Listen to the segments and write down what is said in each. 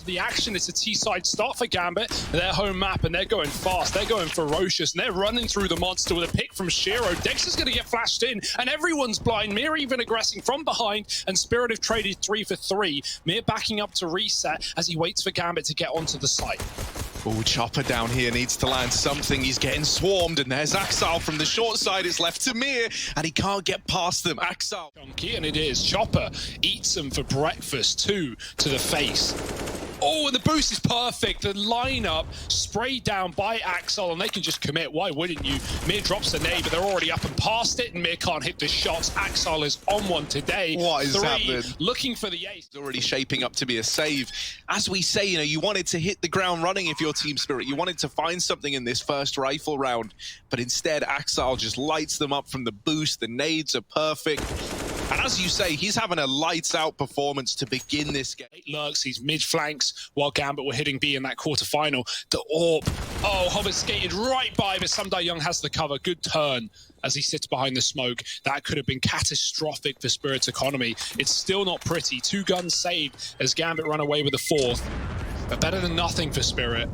the action. It's a T-side start for Gambit, their home map, and they're going fast. They're going ferocious, and they're running through the monster with a pick from Shiro. Dexter's going to get flashed in, and everyone's blind. Mir even aggressing from behind, and Spirit have traded 3 for 3. Mir backing up to reset as he waits for Gambit to get onto the site. Oh, Chopper down here needs to land something. He's getting swarmed, and there's Axal from the short side. It's left to Mir, and he can't get past them. Axal. Chunky, and it is. Chopper eats him for breakfast, 2 to the face. Oh, and the boost is perfect. The lineup sprayed down by Axel, and they can just commit. Why wouldn't you? Mir drops the nade, but they're already up and past it, and Mir can't hit the shots. Axel is on one today. What is 3, happening? looking for the ace. It's already shaping up to be a save. As we say, you wanted to hit the ground running if you're Team Spirit. You wanted to find something in this first rifle round, but instead Axel just lights them up from the boost. The nades are perfect. And as you say, he's having a lights-out performance to begin this game. Lurks, he's mid-flanks, while Gambit were hitting B in that quarterfinal. The AWP. Oh, Hobbit skated right by, but Samdai Young has the cover. Good turn as he sits behind the smoke. That could have been catastrophic for Spirit's economy. It's still not pretty. 2 guns saved as Gambit run away with the 4th. But better than nothing for Spirit.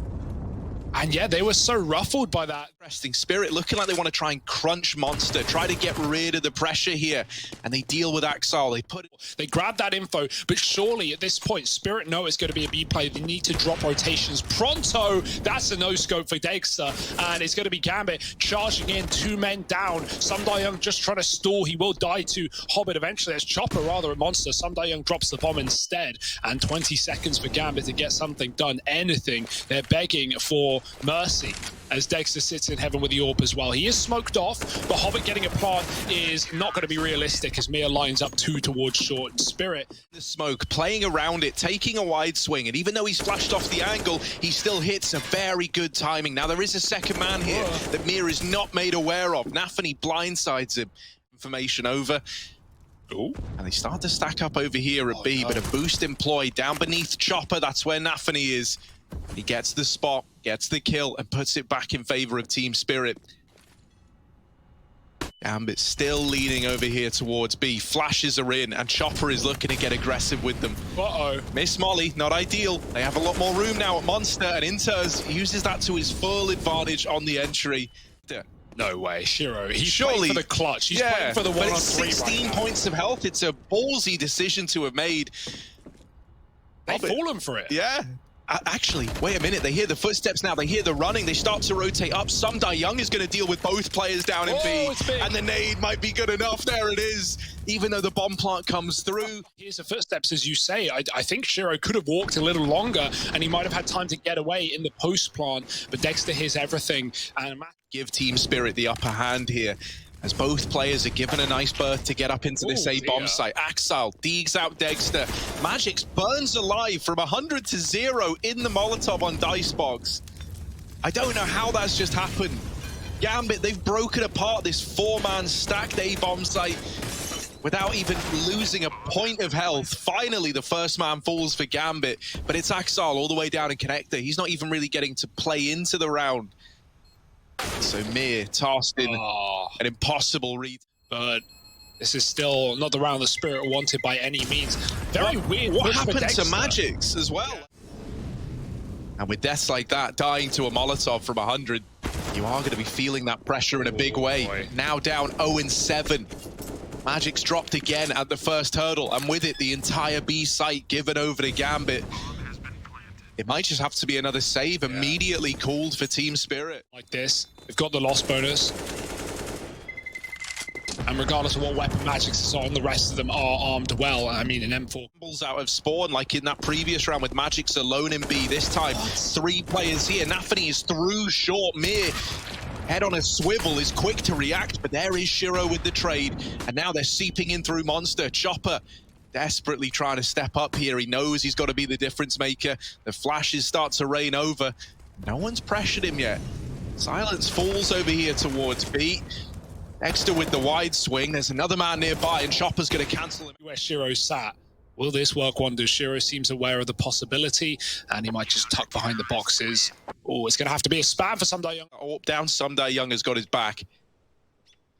And yeah, they were so ruffled by that. Resting Spirit looking like they want to try and crunch Monster, try to get rid of the pressure here, and they deal with Axal. They grab that info, but surely at this point, Spirit know it's going to be a B play. They need to drop rotations pronto. That's a no-scope for degster, and it's going to be Gambit charging in, 2 men down. Samdai Young just trying to stall. He will die to Hobbit eventually. It's Chopper rather a monster. Samdai Young drops the bomb instead, and 20 seconds for Gambit to get something done. Anything. They're begging for mercy as degster sits in heaven with the AWP as well. He is smoked off, but Hobbit getting a plant is not going to be realistic as Mir lines up 2 towards short. And Spirit, the smoke, playing around it, taking a wide swing, and even though he's flashed off the angle, he still hits a very good timing. Now there is a second man here that Mir is not made aware of. Nafany blindsides him. Information over. Ooh. And they start to stack up over here at B, but a boost employed down beneath Chopper. That's where Nafany is. He gets the spot, gets the kill, and puts it back in favor of Team Spirit. Gambit still leaning over here towards B. Flashes are in, and Chopper is looking to get aggressive with them. Uh-oh. Miss Molly, not ideal. They have a lot more room now at Monster, and interz uses that to his full advantage on the entry. No way, Shiro. He's playing for the clutch. He's playing for the 1-on-3 but it's 16 points of health. It's a ballsy decision to have made. They've fallen for it. Yeah. Actually, wait a minute. They hear the footsteps now. They hear the running. They start to rotate up. Samdai Young is going to deal with both players down in B. And the nade might be good enough. There it is. Even though the bomb plant comes through. Here's the footsteps, as you say. I think Shiro could have walked a little longer, and he might have had time to get away in the post plant. But degster hears everything. And give Team Spirit the upper hand here, as both players are given a nice berth to get up into this A-bomb site. Axal deegs out degster. magixx burns alive from 100 to 0 in the Molotov on Dicebox. I don't know how that's just happened. Gambit, they've broken apart this 4-man stacked A-bomb site without even losing a point of health. Finally, the first man falls for Gambit, but it's Axal all the way down in connector. He's not even really getting to play into the round. So Mir tasked in an impossible read. But this is still not the round the Spirit wanted by any means. Very weird. What happened to magixx as well? And with deaths like that, dying to a Molotov from 100, you are going to be feeling that pressure in a big way. Boy. Now down 0-7. magixx dropped again at the first hurdle, and with it, the entire B site given over to Gambit. It might just have to be another save immediately called for Team Spirit. Like this, they've got the loss bonus. And regardless of what weapon magixx is on, the rest of them are armed well. I mean, an M4. Out of spawn, like in that previous round with magixx alone in B. This time, 3 players here. Nafany is through short. Mir, head on a swivel, is quick to react, but there is Shiro with the trade. And now they're seeping in through Monster. Chopper desperately trying to step up here. He knows he's got to be the difference maker. The flashes start to rain over. No one's pressured him yet. Silence falls over here towards B. degster with the wide swing. There's another man nearby, and Chopper's going to cancel him. Where Shiro sat. Will this work wonders? Shiro seems aware of the possibility, and he might just tuck behind the boxes. Oh, it's going to have to be a spam for Samdai Young. Down, Samdai Young has got his back.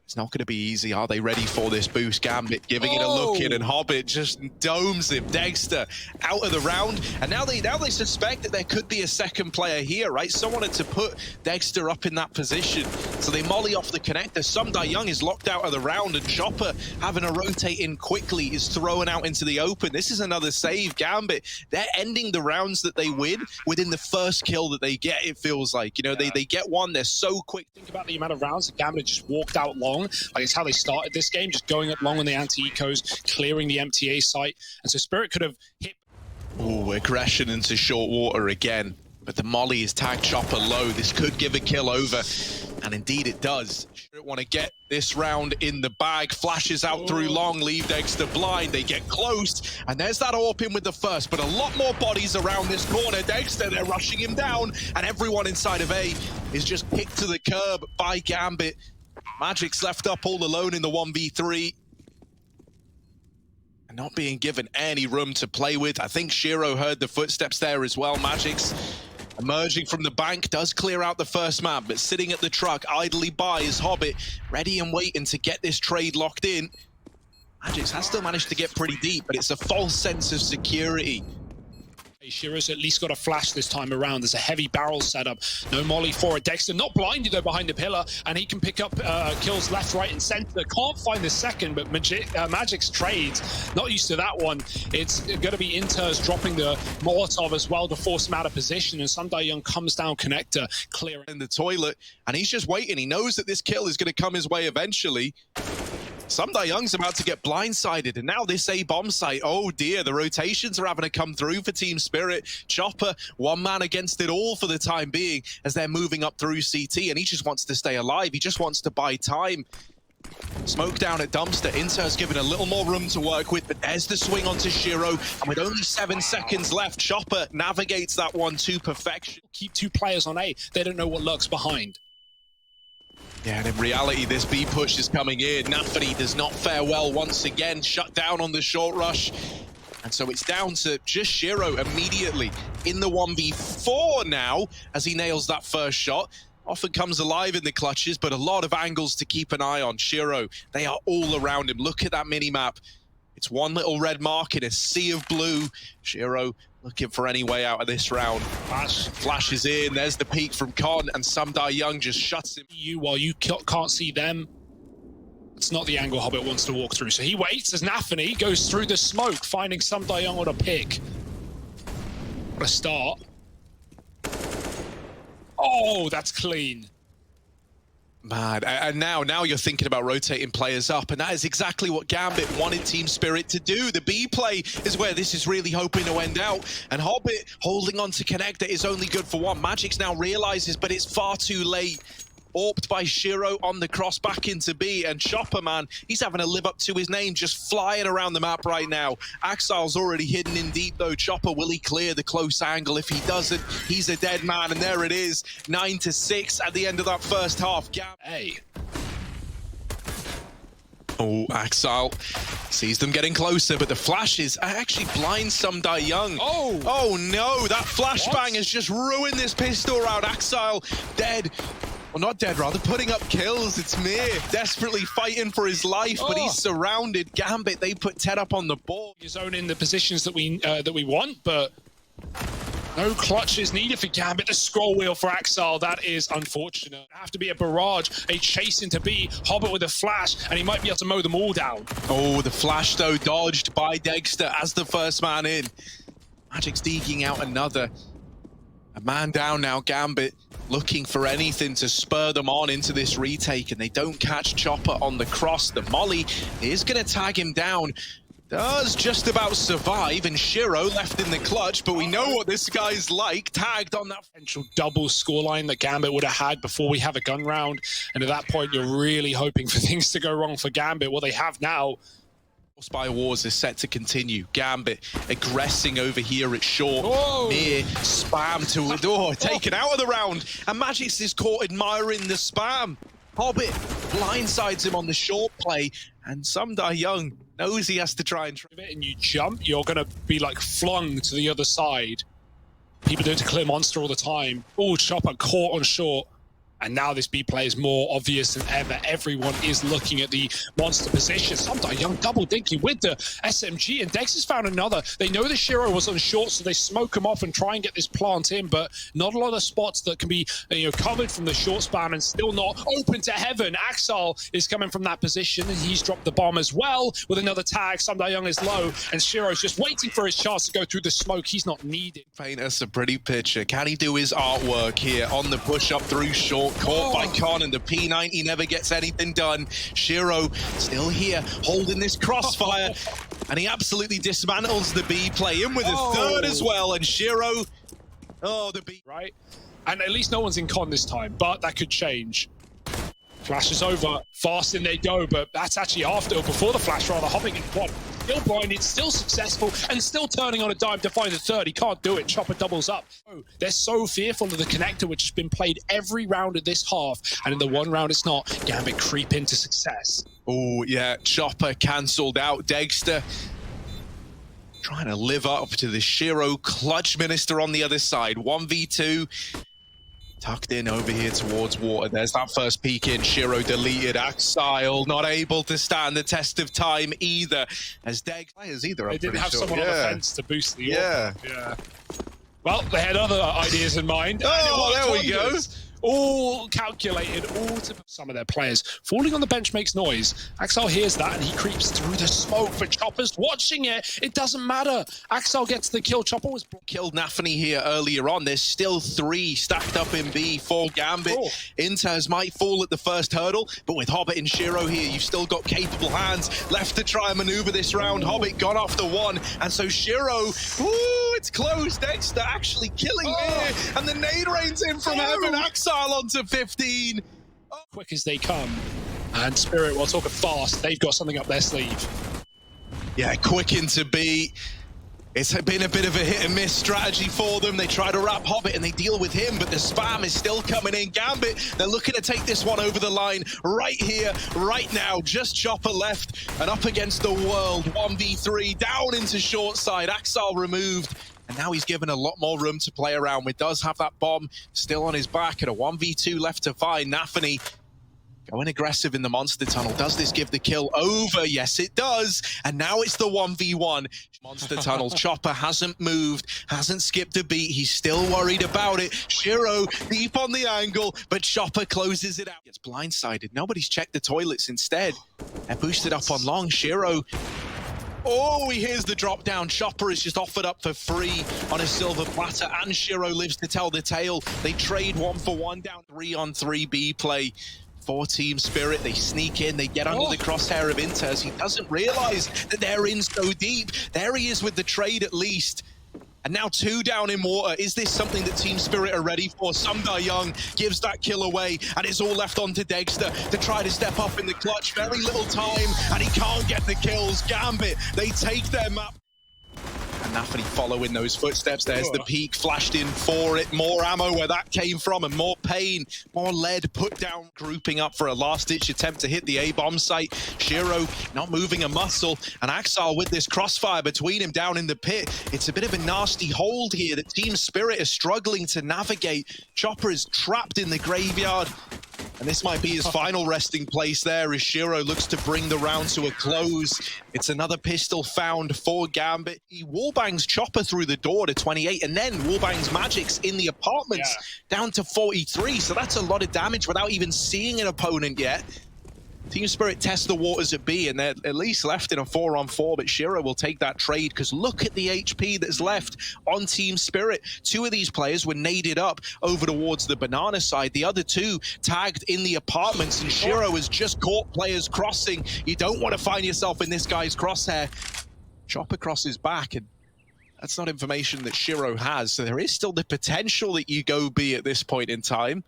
It's not going to be easy. Are they ready for this boost? Gambit giving it a look in, and Hobbit just domes him. degster out of the round, and now they suspect that there could be a second player here, right? Someone had to put degster up in that position, so they molly off the connector. Young is locked out of the round, and Chopper, having to rotate in quickly, is thrown out into the open. This is another save. Gambit, they're ending the rounds that they win within the first kill that they get. It feels like, you know, they get one. They're so quick. Think about the amount of rounds that Gambit just walked out long. Like, it's how they started this game, just going up long on the anti-ecos, clearing the MTA site. And so Spirit could have hit. Oh, aggression into short water again. But the molly is tagged Chopper low. This could give a kill over. And indeed it does. Spirit want to get this round in the bag. Flashes out through long, leave degster blind. They get close. And there's that AWP in with the first. But a lot more bodies around this corner. degster, they're rushing him down. And everyone inside of A is just kicked to the curb by Gambit. magixx left up all alone in the 1v3. And not being given any room to play with. I think Shiro heard the footsteps there as well. magixx emerging from the bank, does clear out the first man, but sitting at the truck idly by is Hobbit, ready and waiting to get this trade locked in. magixx has still managed to get pretty deep, but it's a false sense of security. Shiro's at least got a flash this time around. There's a heavy barrel setup. No molly for it. degster not blinded though behind the pillar, and he can pick up kills left, right, and center. Can't find the second, but magixx trades. Not used to that one. It's going to be interz dropping the Molotov as well to force him out of position, and Young comes down connector, clearing in the toilet, and he's just waiting. He knows that this kill is going to come his way eventually. Young's about to get blindsided, and now this A bomb site. Oh dear, the rotations are having to come through for Team Spirit. Chopper, one man against it all for the time being, as they're moving up through CT, and he just wants to stay alive. He just wants to buy time. Smoke down at dumpster. interz given a little more room to work with, but there's the swing onto Shiro, and with only 7 seconds left, Chopper navigates that one to perfection. Keep 2 players on A. They don't know what lurks behind. Yeah, and in reality, this B push is coming in. nafany does not fare well once again, shut down on the short rush. And so it's down to just Shiro immediately in the 1v4 now, as he nails that first shot. Often comes alive in the clutches, but a lot of angles to keep an eye on. Shiro, they are all around him. Look at that mini-map. It's one little red mark in a sea of blue. Shiro looking for any way out of this round. Flashes in, there's the peek from Con, and Young just shuts him. While you can't see them, it's not the angle Hobbit wants to walk through. So he waits as nafany goes through the smoke, finding Young on a pick. What a start. Oh, that's clean. Man, and now you're thinking about rotating players up, and that is exactly what Gambit wanted Team Spirit to do. The B play is where this is really hoping to end out, and Hobbit holding on to connector is only good for one. magixx now realizes, but it's far too late. AWP'd by Shiro on the cross back into B, and Chopper, man, he's having to live up to his name, just flying around the map right now. Axile's already hidden in deep though. Chopper, will he clear the close angle? If he doesn't, he's a dead man, and there it is, 9-6 at the end of that first half. Hey. Oh, Axile sees them getting closer, but the flashes actually blind Young. Oh no, that flashbang has just ruined this pistol round. Axile dead. Well, not dead, rather, putting up kills. It's Mir desperately fighting for his life, but he's surrounded. Gambit, they put Ted up on the board. His own in the positions that we want, but no clutches needed for Gambit. The scroll wheel for Axile, that is unfortunate. Have to be a barrage, a chase into B. Hobbit with a flash, and he might be able to mow them all down. Oh, the flash, though, dodged by degster as the first man in. magixx deking out another. A man down now, Gambit, looking for anything to spur them on into this retake, and they don't catch Chopper on the cross. The molly is going to tag him down. Does just about survive, and Shiro left in the clutch, but we know what this guy's like, tagged on that potential double scoreline that Gambit would have had before we have a gun round, and at that point you're really hoping for things to go wrong for Gambit. What they have now, Spy Wars is set to continue. Gambit aggressing over here at short. Near spam to the door, taken out of the round, and magixx is caught admiring the spam. Hobbit blindsides him on the short play, and Young knows he has to try and and you jump, you're going to be like flung to the other side. People do it to clear monster all the time. Oh, Chopper caught on short. And now this B play is more obvious than ever. Everyone is looking at the monster position. Sometimes Young double dinking with the SMG, and Dex has found another. They know the Shiro was on short, so they smoke him off and try and get this plant in, but not a lot of spots that can be covered from the short span and still not open to heaven. Axel is coming from that position, and he's dropped the bomb as well with another tag. Young is low, and Shiro's just waiting for his chance to go through the smoke. He's not needed. Paint us a pretty picture. Can he do his artwork here on the push up through short? Caught by Con, and the P90 never gets anything done. Shiro still here, holding this crossfire, and he absolutely dismantles the B play in with a third as well. And Shiro, the B. Right? And at least no one's in Con this time, but that could change. Flashes over, fast in they go, but that's actually after or before the flash, rather. Hobbit in quad. Still blinded, still successful, and still turning on a dime to find the third. He can't do it. Chopper doubles up. They're so fearful of the connector, which has been played every round of this half. And in the one round it's not, Gambit creep into success. Oh, yeah. Chopper cancelled out. Degster trying to live up to the Shiro clutch minister on the other side. 1v2. Tucked in over here towards water. There's that first peek in. Shiro deleted. Axile not able to stand the test of time either. As Deg players either. They didn't have someone on the fence to boost the order. Yeah. Well, they had other ideas in mind. Oh, there we go. All calculated, all to some of their players. Falling on the bench makes noise. Axel hears that and he creeps through the smoke, but Chopper's watching it. It doesn't matter. Axel gets the kill. Chopper was killed nafany here earlier on. There's still 3 stacked up in B for Gambit. Interz might fall at the first hurdle, but with Hobbit and Shiro here, you've still got capable hands left to try and maneuver this round. Hobbit gone after 1, and so Shiro, it's close. Dexter actually killing here, and the nade rains in from heaven. Axel onto 15. Quick as they come. And Spirit, while talking fast, they've got something up their sleeve. Yeah, quick into B. It's been a bit of a hit and miss strategy for them. They try to wrap Hobbit and they deal with him, but the spam is still coming in. Gambit, they're looking to take this one over the line right here, right now. Just Chopper left and up against the world. 1v3, down into short side. Axel removed. And now he's given a lot more room to play around with. Does have that bomb still on his back, and a 1v2 left to find. nafany going aggressive in the monster tunnel. Does this give the kill over? Yes, it does. And now it's the 1v1. Monster tunnel. Chopper hasn't moved, hasn't skipped a beat. He's still worried about it. Shiro deep on the angle, but Chopper closes it out. Gets blindsided. Nobody's checked the toilets instead. They're boosted up on long. Shiro, he hears the drop down. Chopper is just offered up for free on a silver platter, and Shiro lives to tell the tale. They trade 1 for 1 down 3-on-3 B play for Team Spirit. They sneak in, they get under the crosshair of Interz. He doesn't realize that they're in so deep. There he is with the trade at least. And now 2 down in water. Is this something that Team Spirit are ready for? Young gives that kill away, and it's all left on to Degster to try to step up in the clutch. Very little time, and he can't get the kills. Gambit, they take their map. And nafany following those footsteps. There's the peak flashed in for it. More ammo where that came from, and more pain, more lead put down. Grouping up for a last-ditch attempt to hit the A-bomb site. Shiro not moving a muscle, and Axel with this crossfire between him down in the pit. It's a bit of a nasty hold here that Team Spirit is struggling to navigate. Chopper is trapped in the graveyard. And this might be his final resting place there as Shiro looks to bring the round to a close. It's another pistol found for Gambit. He wallbangs Chopper through the door to 28, and then wallbangs magixx in the apartments down to 43. So that's a lot of damage without even seeing an opponent yet. Team Spirit test the waters at B, and they're at least left in a 4-on-4, but Shiro will take that trade because look at the HP that's left on Team Spirit. 2 of these players were naded up over towards the banana side. The other 2 tagged in the apartments, and Shiro has just caught players crossing. You don't want to find yourself in this guy's crosshair. Chopper crosses back, and that's not information that Shiro has, so there is still the potential that you go B at this point in time.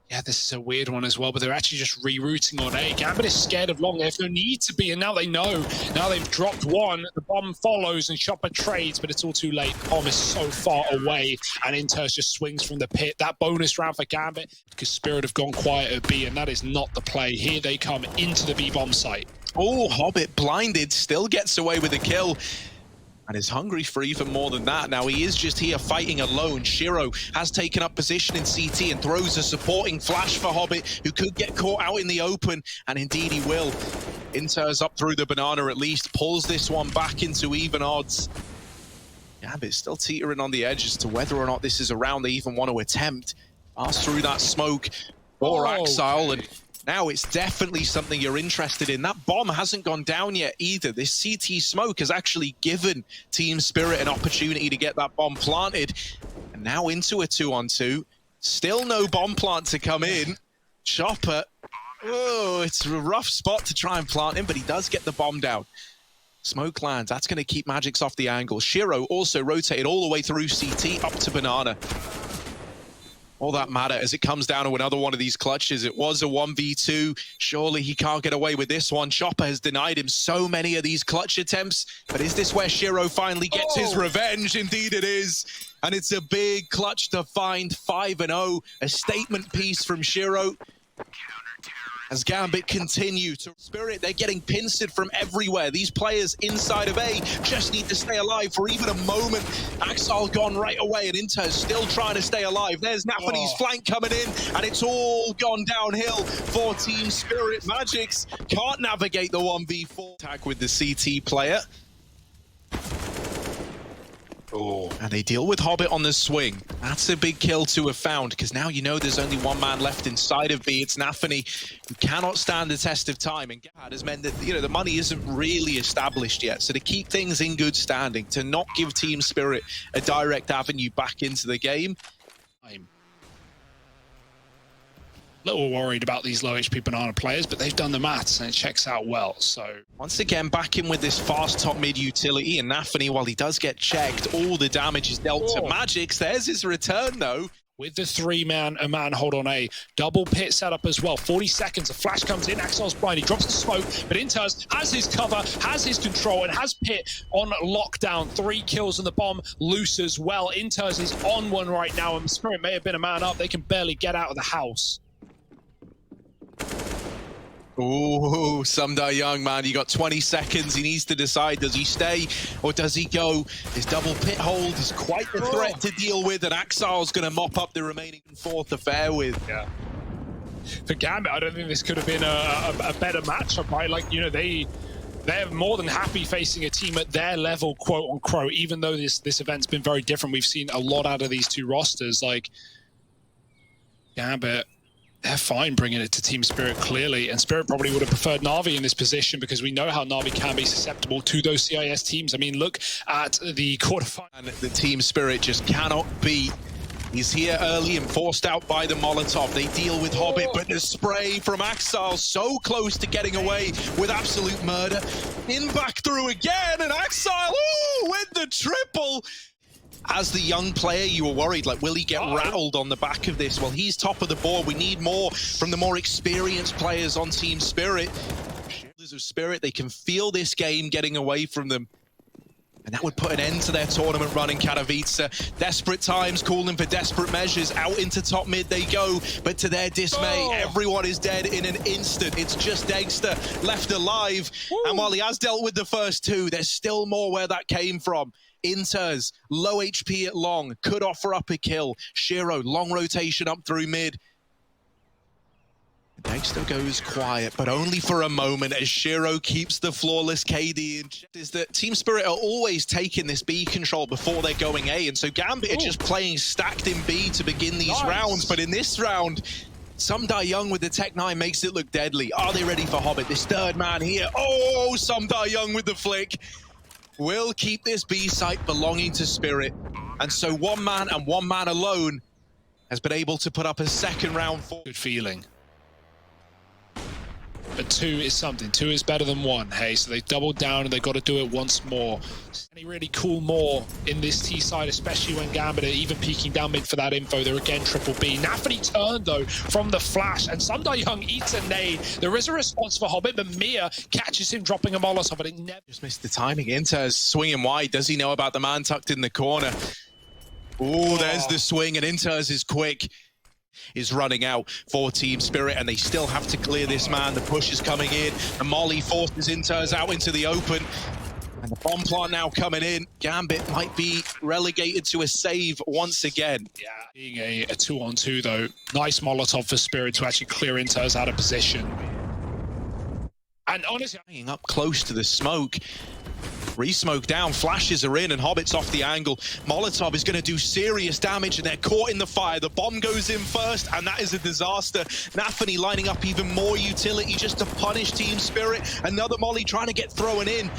Yeah, this is a weird one as well, but they're actually just rerouting on A. Gambit is scared of long. They have no need to be, and now they know. Now they've dropped 1. The bomb follows, and Chopper trades, but it's all too late. Bomb is so far away, and interz just swings from the pit. That bonus round for Gambit, because Spirit have gone quiet at B, and that is not the play. Here they come into the B bomb site. Hobbit blinded, still gets away with a kill. and is hungry for even more than that. Now he is just here fighting alone. Shiro has taken up position in CT and throws a supporting flash for Hobbit, who could get caught out in the open, and indeed he will. interz up through the banana at least, pulls this one back into even odds. Gambit still teetering on the edge as to whether or not this is a round they even want to attempt. Pass through that smoke for magixx, and now it's definitely something you're interested in. That bomb hasn't gone down yet either. This CT smoke has actually given Team Spirit an opportunity to get that bomb planted. And now into a 2-on-2. Still no bomb plant to come in. Chopper, oh, it's a rough spot to try and plant him, but he does get the bomb down. Smoke lands, that's going to keep magixx off the angle. Shiro also rotated all the way through CT up to banana. All that matter as it comes down to another one of these clutches. It was a 1v2. Surely he can't get away with this one. Chopper has denied him so many of these clutch attempts. But is this where Shiro finally gets his revenge? Indeed it is. And it's a big clutch to find. 5-0. A statement piece from Shiro. As Gambit continue to Spirit, they're getting pincered from everywhere. These players inside of A just need to stay alive for even a moment. magixx gone right away, and interz still trying to stay alive. There's nafany's flank coming in, and it's all gone downhill for Team Spirit. magixx can't navigate the 1v4 attack with the CT player. And they deal with Hobbit on the swing. That's a big kill to have found, because now you know there's only one man left inside of B. It's nafany, who cannot stand the test of time. And that has meant that, you know, the money isn't really established yet. So to keep things in good standing, to not give Team Spirit a direct avenue back into the game, I'm a little worried about these low HP banana players, but they've done the maths and it checks out well. So once again, back in with this fast top mid utility, and nafany, while he does get checked, all the damage is dealt to magixx. There's his return though. With the a man hold on A, double pit setup as well. 40 seconds, a flash comes in, magixx's blind, he drops the smoke, but interz has his cover, has his control, and has pit on lockdown. 3 kills and the bomb loose as well. interz is on one right now, and Spirit may have been a man up. They can barely get out of the house. Ooh, Young, man, you got 20 seconds. He needs to decide, does he stay or does he go? His double pit hold is quite the threat to deal with, and magixx's going to mop up the remaining 4th affair with. Yeah. For Gambit, I don't think this could have been a better matchup, right? Like, you know, they're more than happy facing a team at their level, quote unquote, even though this event's been very different. We've seen a lot out of these two rosters. Like, Gambit, they're fine bringing it to Team Spirit clearly, and Spirit probably would have preferred Na'Vi in this position because we know how Na'Vi can be susceptible to those CIS teams. I mean, look at the quarterfinal. And the Team Spirit just cannot beat. He's here early and forced out by the Molotov. They deal with Hobbit, but the spray from magixx so close to getting away with absolute murder. In back through again, and magixx, ooh, with the triple. As the young player, you were worried, like, will he get rattled on the back of this? Well, he's top of the board. We need more from the more experienced players on Team Spirit. Shoulders of Spirit, they can feel this game getting away from them. And that would put an end to their tournament run in Katowice. Desperate times, calling for desperate measures. Out into top mid they go, but to their dismay, everyone is dead in an instant. It's just degster left alive. And while he has dealt with the first 2, there's still more where that came from. interz, low HP at long, could offer up a kill. Shiro, long rotation up through mid. degster goes quiet, but only for a moment as Shiro keeps the flawless KD in check. Is that Team Spirit are always taking this B control before they're going A, and so Gambit are just playing stacked in B to begin these rounds, but in this round, Young with the Tech 9 makes it look deadly. Are they ready for Hobbit? This third man here. Oh, Young with the flick. Will keep this B site belonging to Spirit. And so one man and one man alone has been able to put up a second round for. Good feeling. But 2 is something. 2 is better than 1. Hey, so they doubled down and they got to do it once more. Any really cool more in this T side, especially when Gambit are even peeking down mid for that info. They're again triple B. nafany turned though from the flash, and Young eats a nade. There is a response for Hobbit, but Mia catches him dropping a Molotov, but it never just missed the timing. interz swinging wide. Does he know about the man tucked in the corner? Ooh, there's the swing, and interz is quick. Is running out for Team Spirit, and they still have to clear this man. The push is coming in, and Molly forces interz out into the open. And the bomb plant now coming in. Gambit might be relegated to a save once again. Yeah, being a 2-on-2 though. Nice Molotov for Spirit to actually clear interz out of position. And honestly, Being up close to the smoke. Re-smoke down, flashes are in, and Hobbit's off the angle. Molotov is going to do serious damage, and they're caught in the fire. The bomb goes in first, and that is a disaster. Nafany lining up even more utility just to punish Team Spirit. Another molly trying to get thrown in.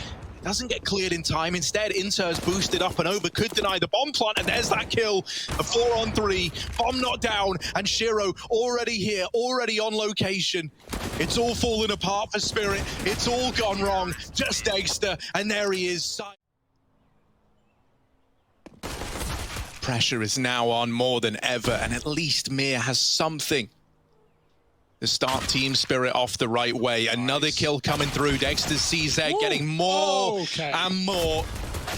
Doesn't get cleared in time. Instead, interz boosted up and over, could deny the bomb plant, and there's that kill. A 4-on-3, bomb not down, and Shiro already here, already on location. It's all fallen apart for Spirit. It's all gone wrong. Just degster, and there he is. Pressure is now on more than ever, and at least Mir has something to start Team Spirit off the right way. Nice. Another kill coming through. degster's CZ getting more and more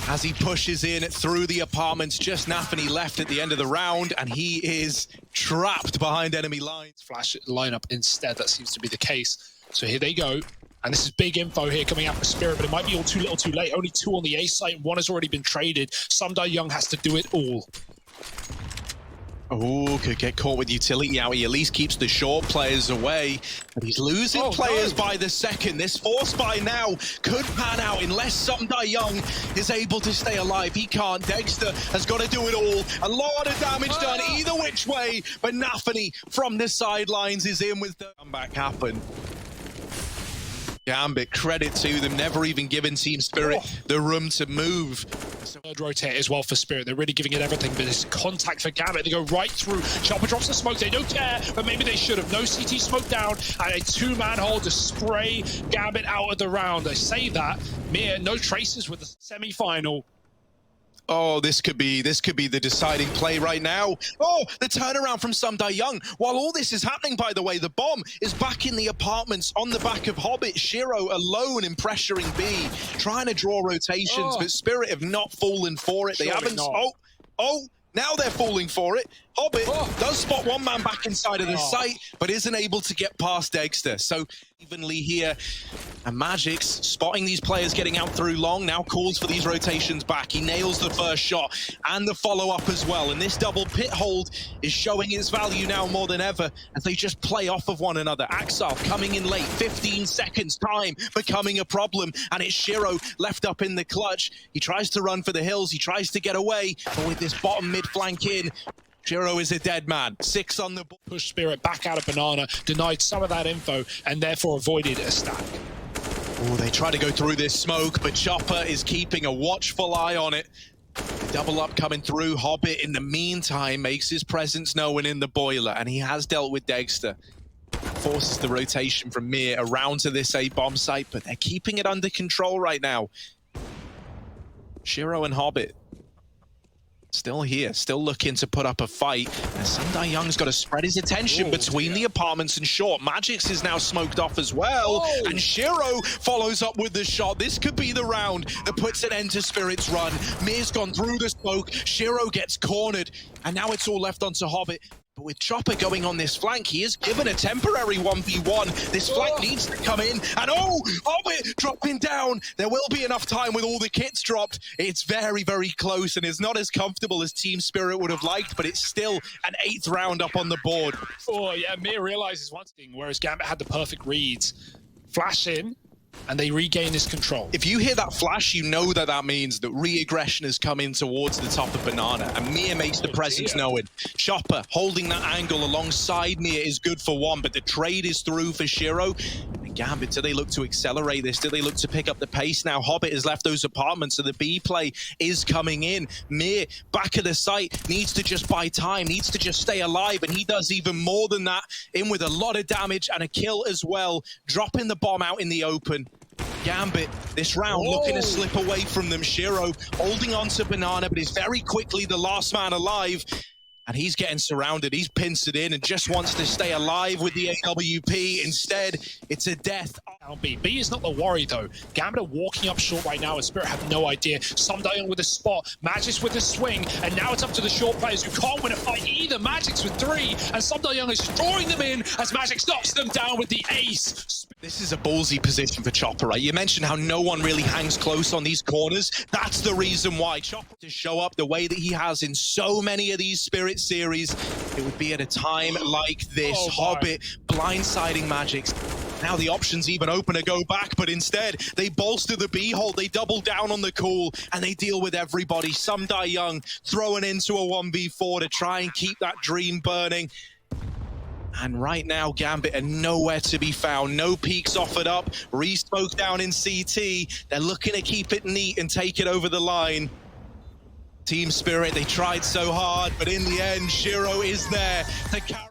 as he pushes in through the apartments. Just nafany left at the end of the round, and he is trapped behind enemy lines. Flash lineup instead, that seems to be the case. So here they go. And this is big info here coming out for Spirit, but it might be all too little too late. Only 2 on the A site, 1 has already been traded. Young has to do it all. Oh, could get caught with utility out. He at least keeps the short players away, but he's losing players by the second. This force buy now could pan out unless Young is able to stay alive. He can't. degster has got to do it all. A lot of damage done either which way, but nafany from the sidelines is in with the comeback happen. Gambit, credit to them, never even given Team Spirit the room to move. Third rotate as well for Spirit. They're really giving it everything, but it's contact for Gambit. They go right through. Chopper drops the smoke. They don't care, but maybe they should have. No CT smoke down, and a 2-man hole to spray Gambit out of the round. I say that. Mir, no traces with the semi-final. Oh, this could be the deciding play right now. Oh, the turnaround from Young. While all this is happening, by the way, the bomb is back in the apartments on the back of Hobbit. Shiro alone in pressuring B, trying to draw rotations, but Spirit have not fallen for it. They haven't. Now they're falling for it. Hobbit does spot 1 man back inside of the site, but isn't able to get past degster. So evenly here, and magixx spotting these players getting out through long, now calls for these rotations back. He nails the first shot and the follow-up as well. And this double pit hold is showing its value now more than ever as they just play off of one another. Axel coming in late, 15 seconds time becoming a problem, and it's Shiro left up in the clutch. He tries to run for the hills, he tries to get away, but with this bottom mid flank in, Shiro is a dead man. 6 on the ball. Push Spirit back out of Banana, denied some of that info, and therefore avoided a stack. Oh, they try to go through this smoke, but Chopper is keeping a watchful eye on it. Double up coming through. Hobbit, in the meantime, makes his presence known in the boiler, and he has dealt with degster. Forces the rotation from Mir around to this A bomb site, but they're keeping it under control right now. Shiro and Hobbit still here, still looking to put up a fight. And Young's got to spread his attention between the apartments and short. magixx is now smoked off as well. And Shiro follows up with the shot. This could be the round that puts an end to Spirit's run. Mir's gone through the smoke. Shiro gets cornered. And now it's all left onto Hobbit. But with Chopper going on this flank, he is given a temporary 1v1. This flank needs to come in. And Hobbit dropping down. There will be enough time with all the kits dropped. It's very, very close, and it's not as comfortable as Team Spirit would have liked, but it's still an 8th round up on the board. Oh, yeah, Mir realizes one thing, whereas Gambit had the perfect reads. Flash in, and they regain his control. If you hear that flash, you know that that means that re-aggression has come in towards the top of Banana, and Mir makes the presence known. Chopper holding that angle alongside Mir is good for 1, but the trade is through for Shiro. And Gambit, do they look to accelerate this? Do they look to pick up the pace now? Hobbit has left those apartments, so the B play is coming in. Mir, back of the site, needs to just buy time, needs to just stay alive, and he does even more than that, in with a lot of damage and a kill as well, dropping the bomb out in the open. Gambit, this round, looking to slip away from them. Shiro holding on to Banana, but is very quickly the last man alive. And he's getting surrounded. He's pincered in and just wants to stay alive with the AWP. Instead, it's a death. Down B. B is not the worry though. Gambit are walking up short right now and Spirit have no idea. Sunday with a spot, Magisk with a swing, and now it's up to the short players who can't win a fight either. Magixx with 3, and Sunday is drawing them in as Magisk knocks them down with the ace. This is a ballsy position for Chopper, right? You mentioned how no one really hangs close on these corners. That's the reason why Chopper to show up the way that he has in so many of these Spirit series. It would be at a time like this. Hobbit blindsiding Magixx. Now the options even open to go back, but instead they bolster the B hold, they double down on the call, and they deal with everybody. Some die young, throwing into a 1v4 to try and keep that dream burning. And right now, Gambit are nowhere to be found. No peeks offered up. Re-smoke down in CT. They're looking to keep it neat and take it over the line. Team Spirit, they tried so hard, but in the end, Shiro is there to carry.